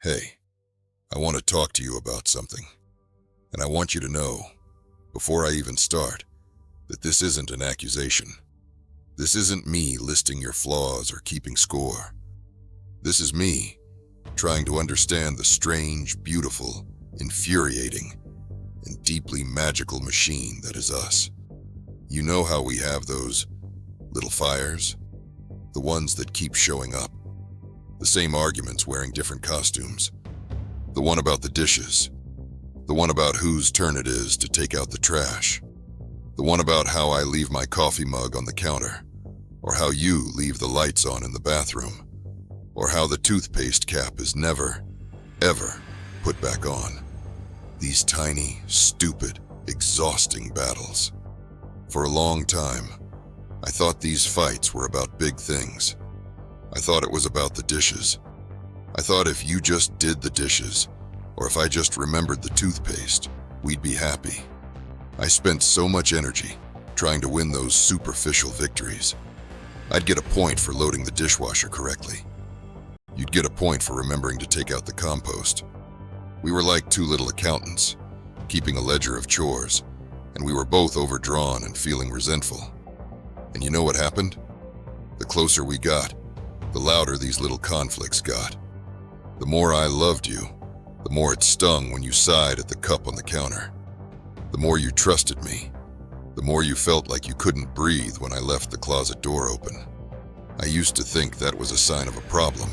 Hey, I want to talk to you about something. And I want you to know, before I even start, that this isn't an accusation. This isn't me listing your flaws or keeping score. This is me trying to understand the strange, beautiful, infuriating, and deeply magical machine that is us. You know how we have those little fires? The ones that keep showing up. The same arguments wearing different costumes. The one about the dishes. The one about whose turn it is to take out the trash. The one about how I leave my coffee mug on the counter. Or how you leave the lights on in the bathroom. Or how the toothpaste cap is never, ever put back on. These tiny, stupid, exhausting battles. For a long time, I thought these fights were about big things. I thought it was about the dishes. I thought if you just did the dishes, or if I just remembered the toothpaste, we'd be happy. I spent so much energy trying to win those superficial victories. I'd get a point for loading the dishwasher correctly. You'd get a point for remembering to take out the compost. We were like two little accountants, keeping a ledger of chores, and we were both overdrawn and feeling resentful. And you know what happened? The closer we got, the louder these little conflicts got. The more I loved you, the more it stung when you sighed at the cup on the counter. The more you trusted me, the more you felt like you couldn't breathe when I left the closet door open. I used to think that was a sign of a problem,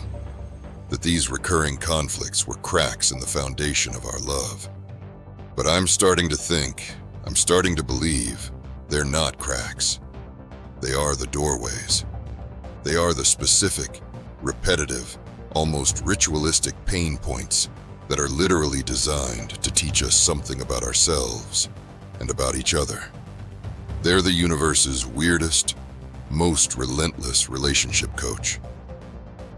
that these recurring conflicts were cracks in the foundation of our love. But I'm starting to believe they're not cracks. They are the doorways. They are the specific, repetitive, almost ritualistic pain points that are literally designed to teach us something about ourselves and about each other. They're the universe's weirdest, most relentless relationship coach.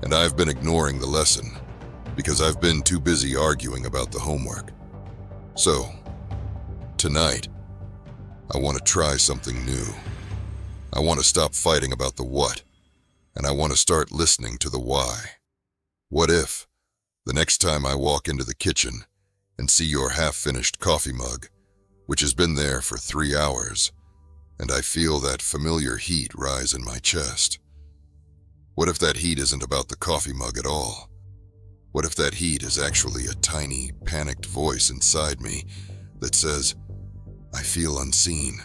And I've been ignoring the lesson because I've been too busy arguing about the homework. So, tonight, I want to try something new. I want to stop fighting about the what, and I want to start listening to the why. What if, the next time I walk into the kitchen and see your half-finished coffee mug, which has been there for 3 hours, and I feel that familiar heat rise in my chest? What if that heat isn't about the coffee mug at all? What if that heat is actually a tiny, panicked voice inside me that says, I feel unseen.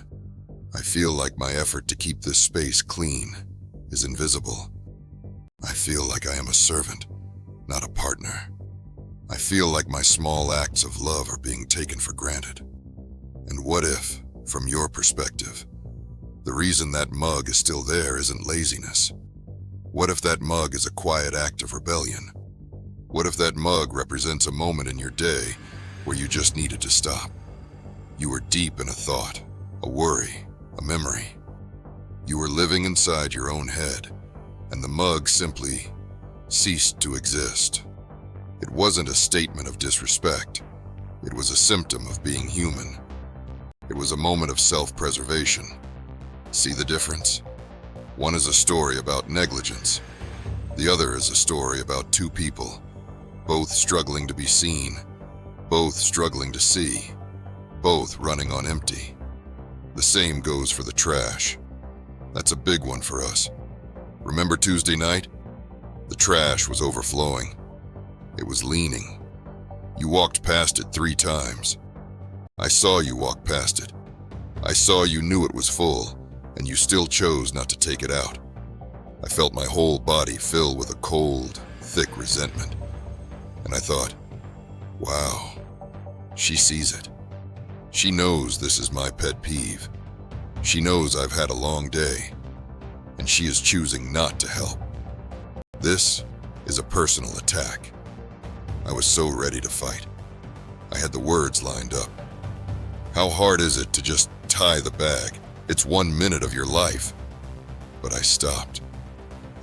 I feel like my effort to keep this space clean is invisible. I feel like I am a servant, not a partner. I feel like my small acts of love are being taken for granted. And what if, from your perspective, the reason that mug is still there isn't laziness? What if that mug is a quiet act of rebellion? What if that mug represents a moment in your day where you just needed to stop? You were deep in a thought, a worry, a memory. You were living inside your own head, and the mug simply ceased to exist. It wasn't a statement of disrespect. It was a symptom of being human. It was a moment of self-preservation. See the difference? One is a story about negligence. The other is a story about two people, both struggling to be seen, both struggling to see, both running on empty. The same goes for the trash. That's a big one for us. Remember Tuesday night? The trash was overflowing. It was leaning. You walked past it 3 times. I saw you walk past it. I saw you knew it was full, and you still chose not to take it out. I felt my whole body fill with a cold, thick resentment. And I thought, wow, she sees it. She knows this is my pet peeve. She knows I've had a long day, and she is choosing not to help. This is a personal attack. I was so ready to fight. I had the words lined up. How hard is it to just tie the bag? It's 1 minute of your life. But I stopped.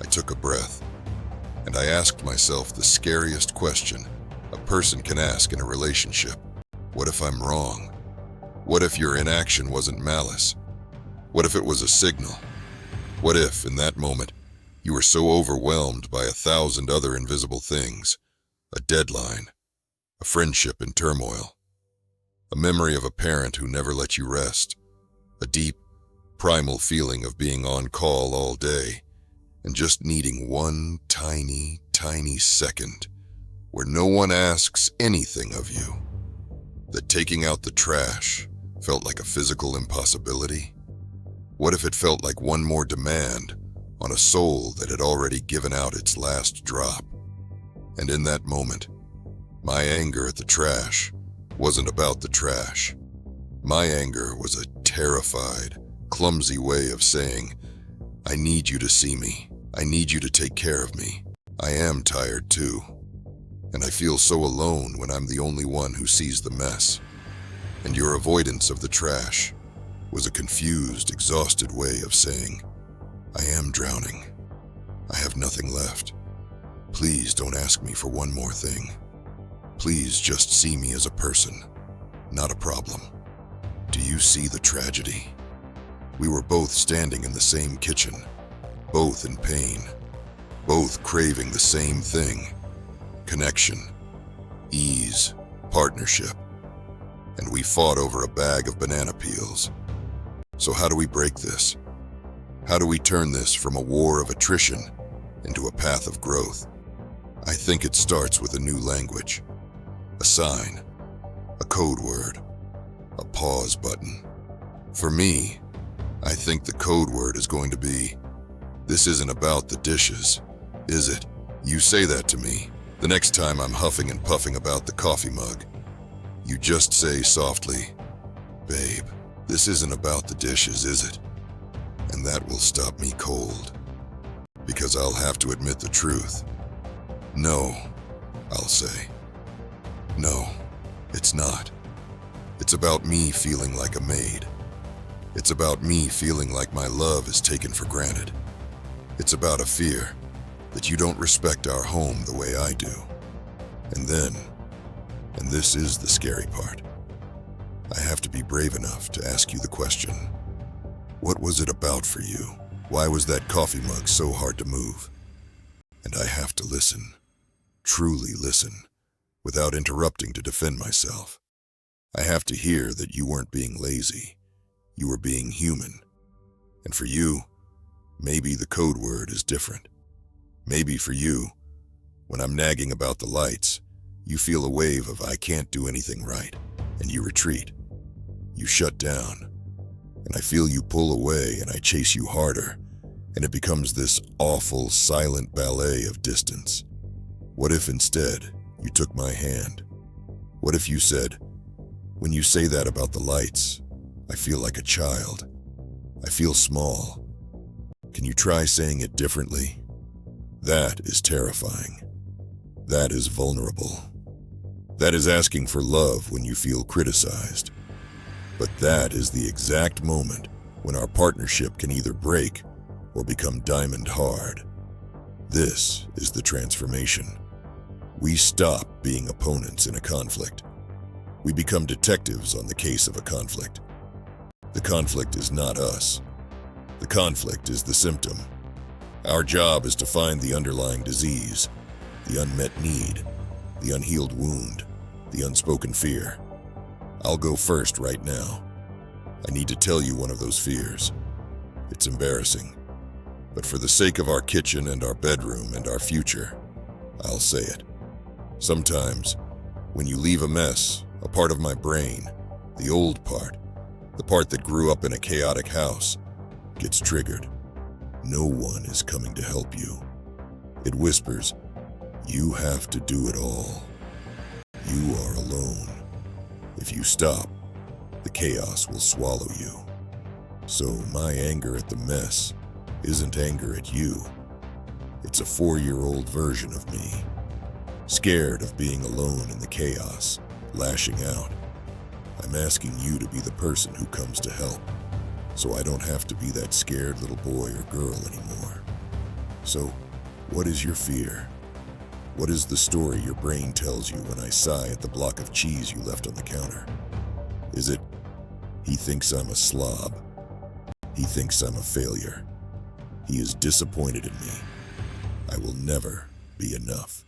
I took a breath, and I asked myself the scariest question a person can ask in a relationship. What if I'm wrong? What if your inaction wasn't malice? What if it was a signal? What if, in that moment, you were so overwhelmed by 1,000 other invisible things, A deadline, a friendship in turmoil, a memory of a parent who never let you rest, a deep, primal feeling of being on call all day and just needing one tiny, tiny second where no one asks anything of you. That taking out the trash felt like a physical impossibility? What if it felt like one more demand on a soul that had already given out its last drop? And in that moment, my anger at the trash wasn't about the trash. My anger was a terrified, clumsy way of saying, I need you to see me. I need you to take care of me. I am tired too. And I feel so alone when I'm the only one who sees the mess. And your avoidance of the trash was a confused, exhausted way of saying, I am drowning. I have nothing left. Please don't ask me for one more thing. Please just see me as a person, not a problem. Do you see the tragedy? We were both standing in the same kitchen, both in pain, both craving the same thing: connection, ease, partnership. And we fought over a bag of banana peels. So how do we break this? How do we turn this from a war of attrition into a path of growth? I think it starts with a new language, a sign, a code word, a pause button. For me, I think the code word is going to be, this isn't about the dishes, is it? You say that to me. The next time I'm huffing and puffing about the coffee mug, you just say softly, babe, this isn't about the dishes, is it? And that will stop me cold. Because I'll have to admit the truth. No, I'll say. No, it's not. It's about me feeling like a maid. It's about me feeling like my love is taken for granted. It's about a fear that you don't respect our home the way I do. And then, and this is the scary part, I have to be brave enough to ask you the question. What was it about for you? Why was that coffee mug so hard to move? And I have to listen, truly listen, without interrupting to defend myself. I have to hear that you weren't being lazy. You were being human. And for you, maybe the code word is different. Maybe for you, when I'm nagging about the lights, you feel a wave of I can't do anything right, and you retreat. You shut down, and I feel you pull away and I chase you harder, and it becomes this awful, silent ballet of distance. What if instead you took my hand? What if you said, when you say that about the lights, I feel like a child. I feel small. Can you try saying it differently? That is terrifying. That is vulnerable. That is asking for love when you feel criticized. But that is the exact moment when our partnership can either break or become diamond hard. This is the transformation. We stop being opponents in a conflict. We become detectives on the case of a conflict. The conflict is not us. The conflict is the symptom. Our job is to find the underlying disease, the unmet need, the unhealed wound, the unspoken fear. I'll go first right now. I need to tell you one of those fears. It's embarrassing. But for the sake of our kitchen and our bedroom and our future, I'll say it. Sometimes, when you leave a mess, a part of my brain, the old part, the part that grew up in a chaotic house, gets triggered. No one is coming to help you. It whispers, you have to do it all. You are alone. If you stop, the chaos will swallow you. So my anger at the mess isn't anger at you. It's a 4-year-old version of me, scared of being alone in the chaos, lashing out. I'm asking you to be the person who comes to help, so I don't have to be that scared little boy or girl anymore. So, what is your fear? What is the story your brain tells you when I sigh at the block of cheese you left on the counter? Is it, he thinks I'm a slob? He thinks I'm a failure. He is disappointed in me. I will never be enough.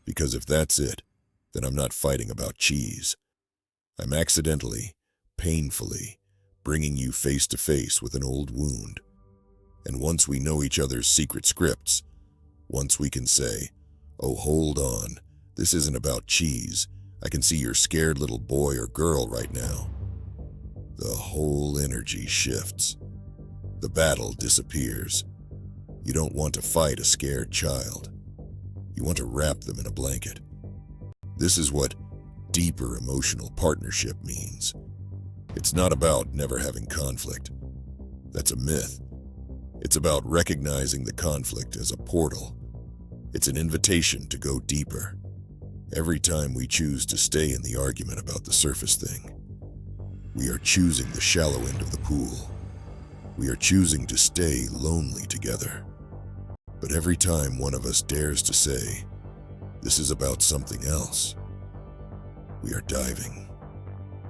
Because if that's it, then I'm not fighting about cheese. I'm accidentally, painfully, bringing you face to face with an old wound. And once we know each other's secret scripts, once we can say, "Oh, hold on, this isn't about cheese. I can see your scared little boy or girl right now," the whole energy shifts. The battle disappears. You don't want to fight a scared child. You want to wrap them in a blanket. This is what deeper emotional partnership means. It's not about never having conflict. That's a myth. It's about recognizing the conflict as a portal. It's an invitation to go deeper. Every time we choose to stay in the argument about the surface thing, we are choosing the shallow end of the pool. We are choosing to stay lonely together. But every time one of us dares to say, "This is about something else," we are diving.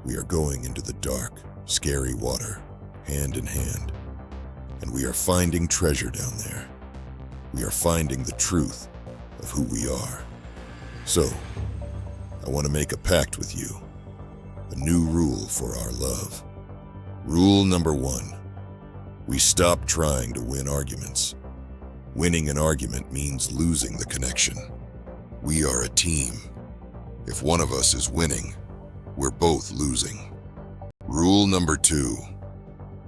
We are going into the dark, scary water, hand in hand. And we are finding treasure down there. We are finding the truth of who we are. So, I want to make a pact with you. A new rule for our love. Rule number 1. We stop trying to win arguments. Winning an argument means losing the connection. We are a team. If one of us is winning, we're both losing. Rule number 2.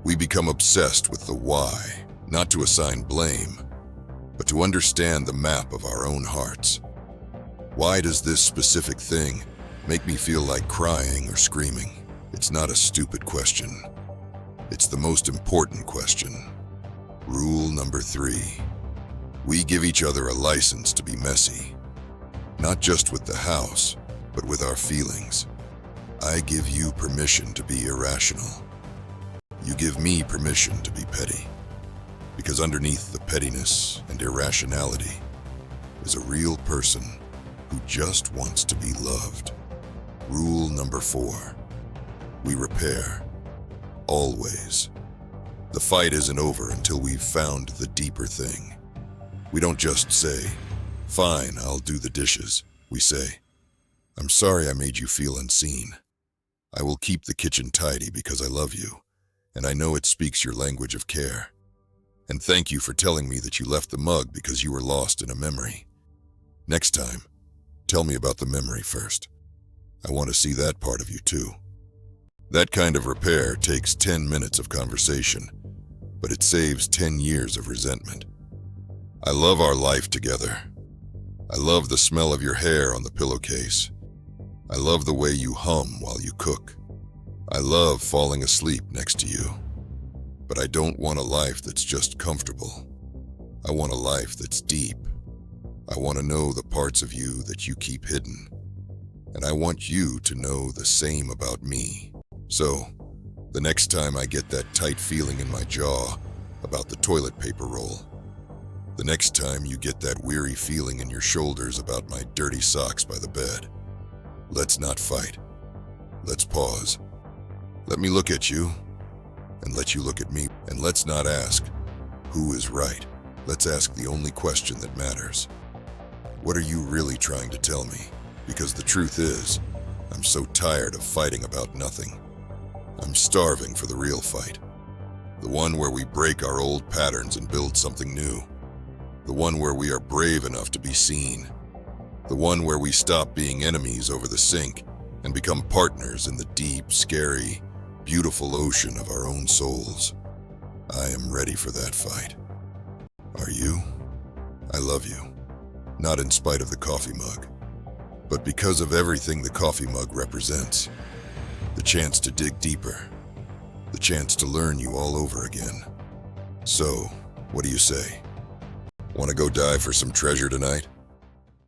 We become obsessed with the why, not to assign blame, but to understand the map of our own hearts. Why does this specific thing make me feel like crying or screaming? It's not a stupid question. It's the most important question. Rule number 3. We give each other a license to be messy, not just with the house, but with our feelings. I give you permission to be irrational. You give me permission to be petty, because underneath the pettiness and irrationality is a real person who just wants to be loved. Rule number 4. We repair. Always. The fight isn't over until we've found the deeper thing. We don't just say, "Fine, I'll do the dishes." We say, "I'm sorry I made you feel unseen. I will keep the kitchen tidy because I love you, and I know it speaks your language of care. And thank you for telling me that you left the mug because you were lost in a memory. Next time, tell me about the memory first. I want to see that part of you too." That kind of repair takes 10 minutes of conversation, but it saves 10 years of resentment. I love our life together. I love the smell of your hair on the pillowcase. I love the way you hum while you cook. I love falling asleep next to you. But I don't want a life that's just comfortable. I want a life that's deep. I want to know the parts of you that you keep hidden. And I want you to know the same about me. So, the next time I get that tight feeling in my jaw about the toilet paper roll, the next time you get that weary feeling in your shoulders about my dirty socks by the bed, let's not fight. Let's pause. Let me look at you, and let you look at me. And let's not ask, who is right? Let's ask the only question that matters. What are you really trying to tell me? Because the truth is, I'm so tired of fighting about nothing. I'm starving for the real fight. The one where we break our old patterns and build something new. The one where we are brave enough to be seen. The one where we stop being enemies over the sink and become partners in the deep, scary, beautiful ocean of our own souls. I am ready for that fight. Are you? I love you. Not in spite of the coffee mug, but because of everything the coffee mug represents. The chance to dig deeper. The chance to learn you all over again. So, what do you say? Want to go dive for some treasure tonight?